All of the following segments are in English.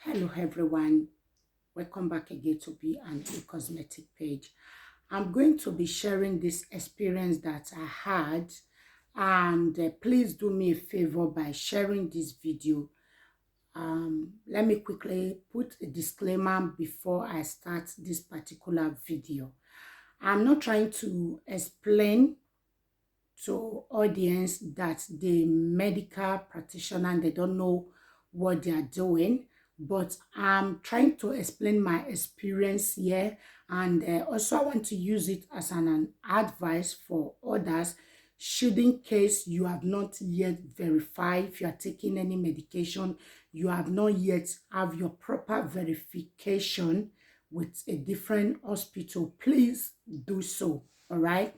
Hello everyone, welcome back again to B&A Cosmetic page. I'm going to be sharing this experience that I had, and please do me a favor by sharing this video. Let me quickly put a disclaimer before I start this particular video. I'm not trying to explain to audience that the medical practitioner, they don't know what they are doing, but I'm trying to explain my experience here, and also I want to use it as an advice for others should, in case you have not yet verified if you are taking any medication, you have not yet have your proper verification with a different hospital, please do so. All right,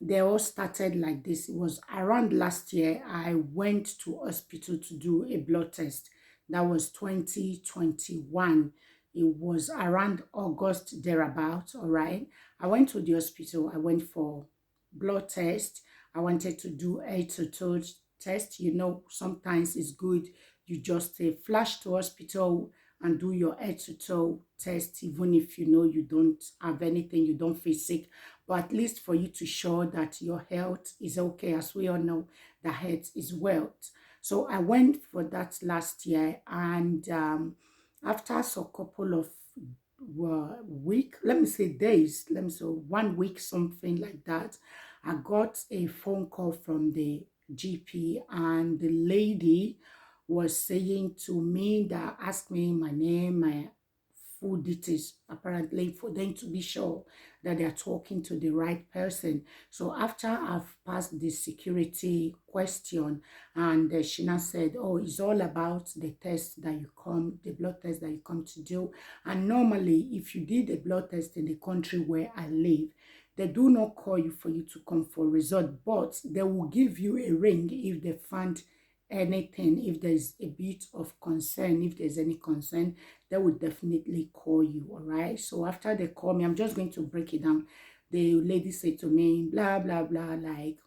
they all started like this. It was around last year. I went to hospital to do a blood test. That was 2021. It was around August thereabout. All right, I went to the hospital. I went for blood test. I wanted to do a total test. You know, sometimes it's good you just flash to hospital and do your head to toe test, even if you know you don't have anything, you don't feel sick, but at least for you to show that your health is okay. As we all know, the health is wealth. So I went for that last year, and after a couple of week, let me say days, let me say 1 week, something like that, I got a phone call from the GP, and the lady was saying to me that asked me my name, my full details, apparently for them to be sure that they are talking to the right person. So after I've passed the security question, and she now said, oh, it's all about the test that you come, the blood test that you come to do. And normally, if you did a blood test in the country where I live, they do not call you for you to come for result, but they will give you a ring if they find anything, if there's a bit of concern, if there's any concern, they would definitely call you. All right, so after they call me, I'm just going to break it down. The lady said to me, blah blah blah, like,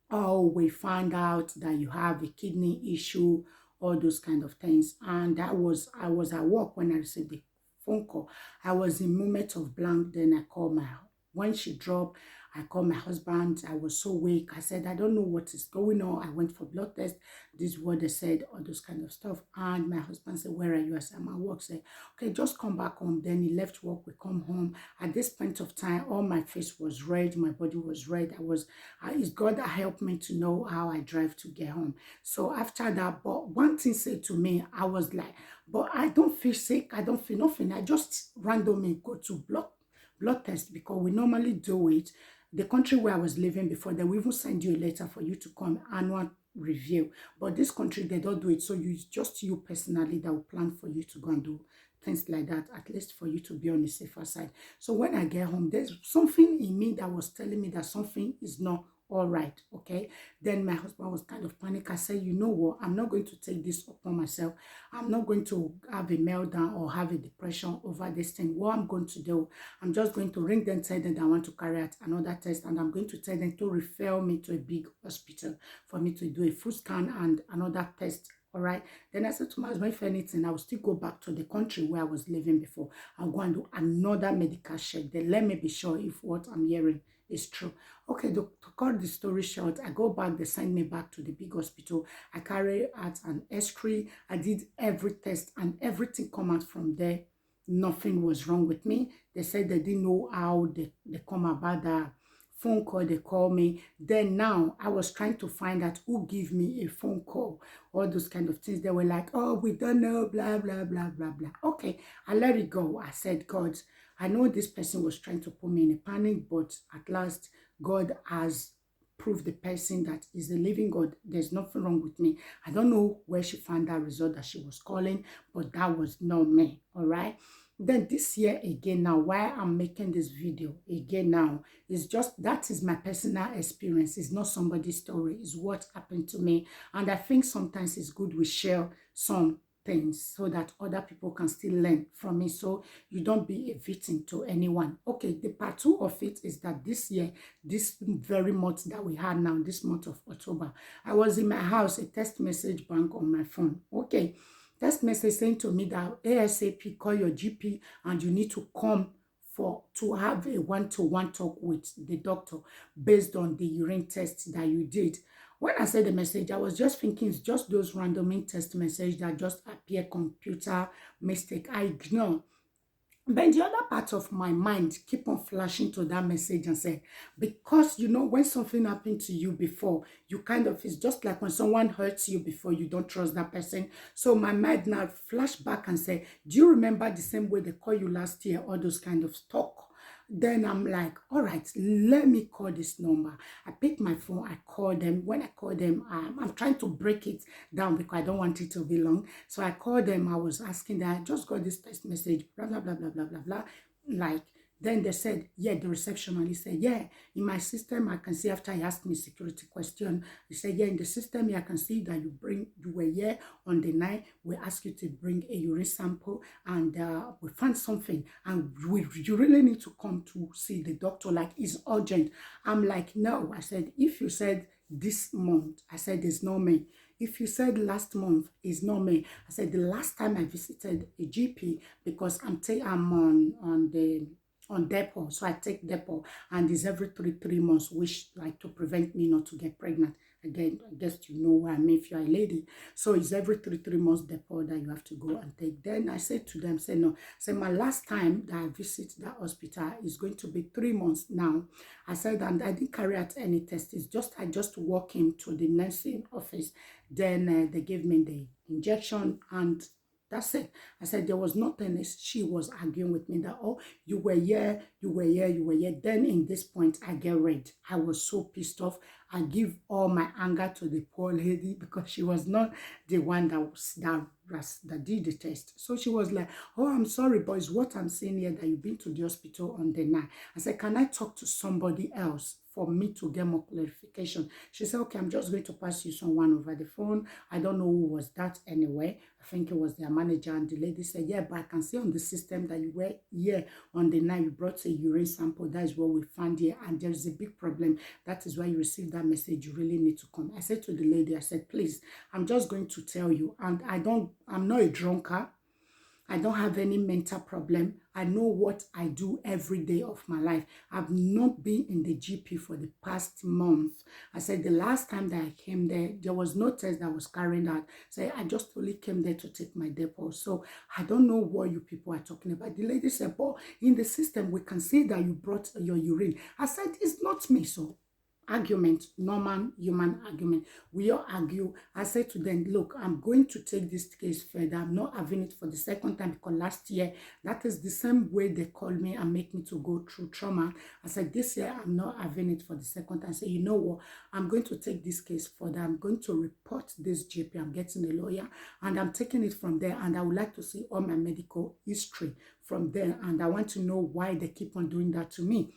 oh, we found out that you have a kidney issue, all those kind of things. And I was at work when I received the phone call. I was in moment of blank. Then I called my, when she dropped, I called my husband. I was so weak. I said, I don't know what is going on. I went for blood test. This is what they said, all those kind of stuff. And my husband said, where are you? I said, I'm at work. I said, okay, just come back home. Then he left work. We come home. At this point of time, all my face was red. My body was red. It's God that helped me to know how I drive to get home. So after that, but one thing said to me, I was like, but I don't feel sick. I don't feel nothing. I just randomly go to blood test because we normally do it. The country where I was living before, they will even send you a letter for you to come annual review. But this country, they don't do it. So it's just you personally that will plan for you to go and do things like that, at least for you to be on the safer side. So when I get home, there's something in me that was telling me that something is not all right. Okay, then my husband was kind of panic. I said, you know what, I'm not going to take this upon myself. I'm not going to have a meltdown or have a depression over this thing. What I'm going to do, I'm just going to ring them, tell them that I want to carry out another test, and I'm going to tell them to refer me to a big hospital for me to do a full scan and another test. All right, then I said to my husband, if anything, I will still go back to the country where I was living before. I'll go and do another medical check. Then let me be sure if what I'm hearing is true. Okay, to cut the story short, I go back. They send me back to the big hospital. I carry out an x-ray. I did every test, and everything come out from there. Nothing was wrong with me. They said they didn't know how they come about that phone call. They call me. Then now I was trying to find out who give me a phone call, all those kind of things. They were like, oh, we don't know, blah blah blah blah blah. Okay, I let it go. I said, God, I know this person was trying to put me in a panic, but at last God has proved the person that is the living God. There's nothing wrong with me. I don't know where she found that result that she was calling, but that was not me. All right, then this year again, now why I'm making this video again now is just that is my personal experience. It's not somebody's story. It's what happened to me, and I think sometimes it's good we share some things so that other people can still learn from it, so you don't be a victim to anyone. Okay, the part two of it is that this year, this very month that we had now, this month of October, I was in my house, a text message bank on my phone. Okay, Text message saying to me that ASAP, call your GP and you need to come to have a one-to-one talk with the doctor based on the urine test that you did. When I said the message, I was just thinking it's just those random text message that just appear computer mistake. I ignore. But the other part of my mind keep on flashing to that message and say, because you know, when something happened to you before, you kind of, it's just like when someone hurts you before, you don't trust that person. So my mind now flash back and say, do you remember the same way they called you last year? All those kind of talk. Then I'm like, all right, let me call this number. I pick my phone, I call them. When I call them, I'm trying to break it down because I don't want it to be long. So I called them. I was asking that I just got this text message, blah, blah, blah, blah, blah, blah, blah. Like, then they said, yeah, the receptionist said, yeah, in my system, I can see after he asked me security question, he said, yeah, in the system, I can see that you were here on the night. We asked you to bring a urine sample and we found something and you really need to come to see the doctor. Like, it's urgent. I'm like, no. I said, if you said this month, I said, it's not me. If you said last month, it's not me. I said the last time I visited a GP because I'm on depot, so I take depot, and it's every three months, which like to prevent me not to get pregnant. Again, I guess you know what I mean if you're a lady. So it's every three months depot that you have to go and take. Then I said to them, say no. Say my last time that I visit that hospital is going to be 3 months now. I said, and I didn't carry out any tests. It's just I just walk into the nursing office. Then they gave me the injection and that's it. I said there was nothing. She was arguing with me that, oh, you were here, you were here, you were here. Then in this point, I get red. I was so pissed off. I give all my anger to the poor lady because she was not the one that did the test. So she was like, oh, I'm sorry, but it's what I'm saying here that you've been to the hospital on the night. I said, can I talk to somebody else for me to get more clarification? She said, okay, I'm just going to pass you someone over the phone. I don't know who was that anyway. I think it was their manager. And the lady said, yeah, but I can see on the system that you were here on the night. You brought a urine sample. That is what we found here. And there's a big problem. That is why you received that message. You really need to come. I said to the lady, I said, please, I'm just going to tell you. And I'm not a drunkard. I don't have any mental problem. I know what I do every day of my life. I've not been in the GP for the past month. I said the last time that I came there was no test that was carried out. So I just only came there to take my depot. So I don't know what you people are talking about. The lady said, but in the system, we can see that you brought your urine. I said, it's not me, so argument, normal human argument. We all argue. I said to them, look, I'm going to take this case further. I'm not having it for the second time because last year, that is the same way they called me and make me to go through trauma. I said, this year, I'm not having it for the second time. I said, you know what? I'm going to take this case further. I'm going to report this GP. I'm getting a lawyer and I'm taking it from there. And I would like to see all my medical history from there. And I want to know why they keep on doing that to me.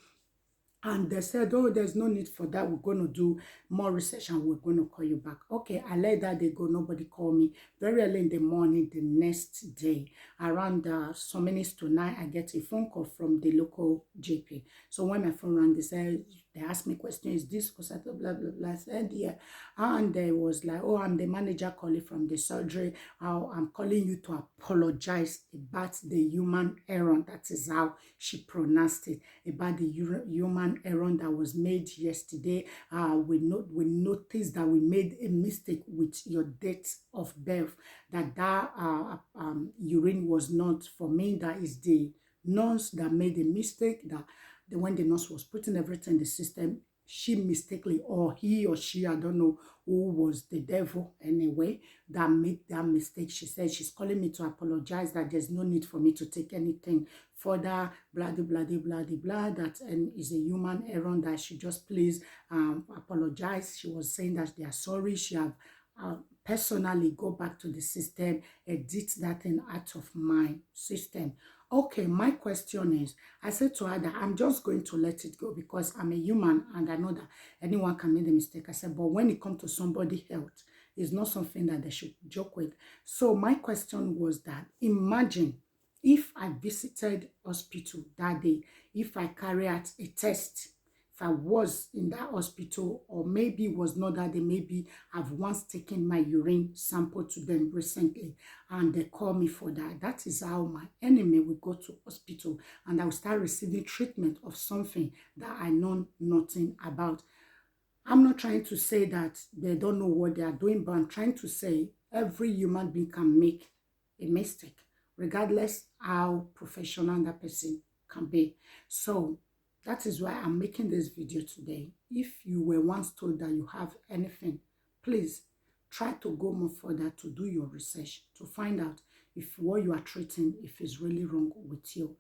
And they said, oh, there's no need for that. We're going to do more research and we're going to call you back. Okay, I let that day go. Nobody called me. Very early in the morning, the next day, around some minutes to 9, I get a phone call from the local GP. So when my phone rang, they asked me question, is this blah, blah, blah. I said, yeah. And they was like, oh, I'm the manager calling from the surgery. I'm calling you to apologize about the human error. That is how she pronounced it, about the human error that was made yesterday. We noticed that we made a mistake with your date of birth, that urine was not for me. That is the nurse that made a mistake, that when the nurse was putting everything in the system, she mistakenly, or he or she, I don't know who was the devil anyway, that made that mistake. She said she's calling me to apologize, that there's no need for me to take anything further, blah, blah, blah, blah, blah, that is a human error, that she just please apologize. She was saying that they are sorry. She have personally go back to the system, edit that thing out of my system. Okay, my question is, I said to her that I'm just going to let it go because I'm a human and I know that anyone can make a mistake. I said, but when it comes to somebody's health, it's not something that they should joke with. So my question was that, imagine if I visited hospital that day, if I carry out a test if I was in that hospital, or maybe it was not that day, maybe I've once taken my urine sample to them recently and they call me for that. That is how my enemy will go to hospital and I will start receiving treatment of something that I know nothing about. I'm not trying to say that they don't know what they are doing, but I'm trying to say every human being can make a mistake, regardless how professional that person can be. So that is why I'm making this video today. If you were once told that you have anything, please try to go more further to do your research to find out if what you are treating, if it's really wrong with you.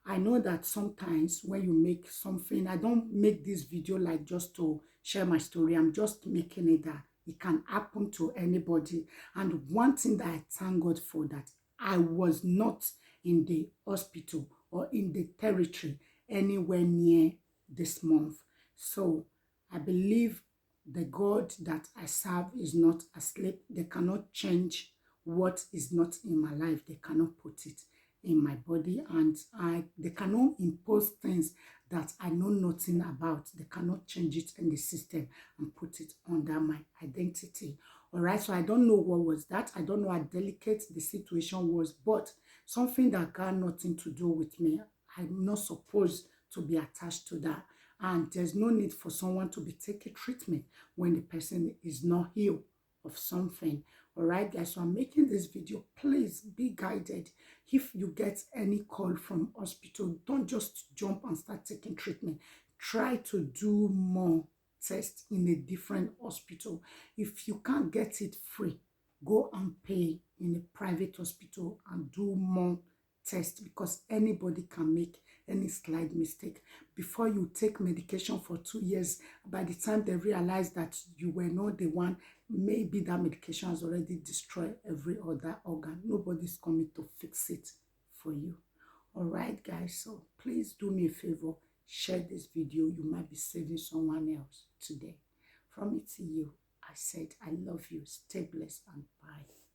I know that sometimes when you make something, I don't make this video like just to share my story. I'm just making it that it can happen to anybody. And one thing that I thank God for, that I was not in the hospital or in the territory anywhere near this month. So I believe the God that I serve is not asleep. They cannot change what is not in my life. They cannot put it in my body, and they cannot impose things that I know nothing about. They cannot change it in the system and put it under my identity. All right, so I don't know what was that. I don't know how delicate the situation was, but something that got nothing to do with me. I'm not supposed to be attached to that. And there's no need for someone to be taking treatment when the person is not healed of something. All right, guys, so I'm making this video. Please be guided. If you get any call from hospital, don't just jump and start taking treatment. Try to do more tests in a different hospital. If you can't get it free, go and pay in a private hospital and do more tests, because anybody can make any slight mistake. Before you take medication for 2 years, by the time they realize that you were not the one, maybe that medication has already destroyed every other organ. Nobody's coming to fix it for you. All right, guys, so please do me a favor, share this video. You might be saving someone else today. From me to you, I said I love you. Stay blessed and bye.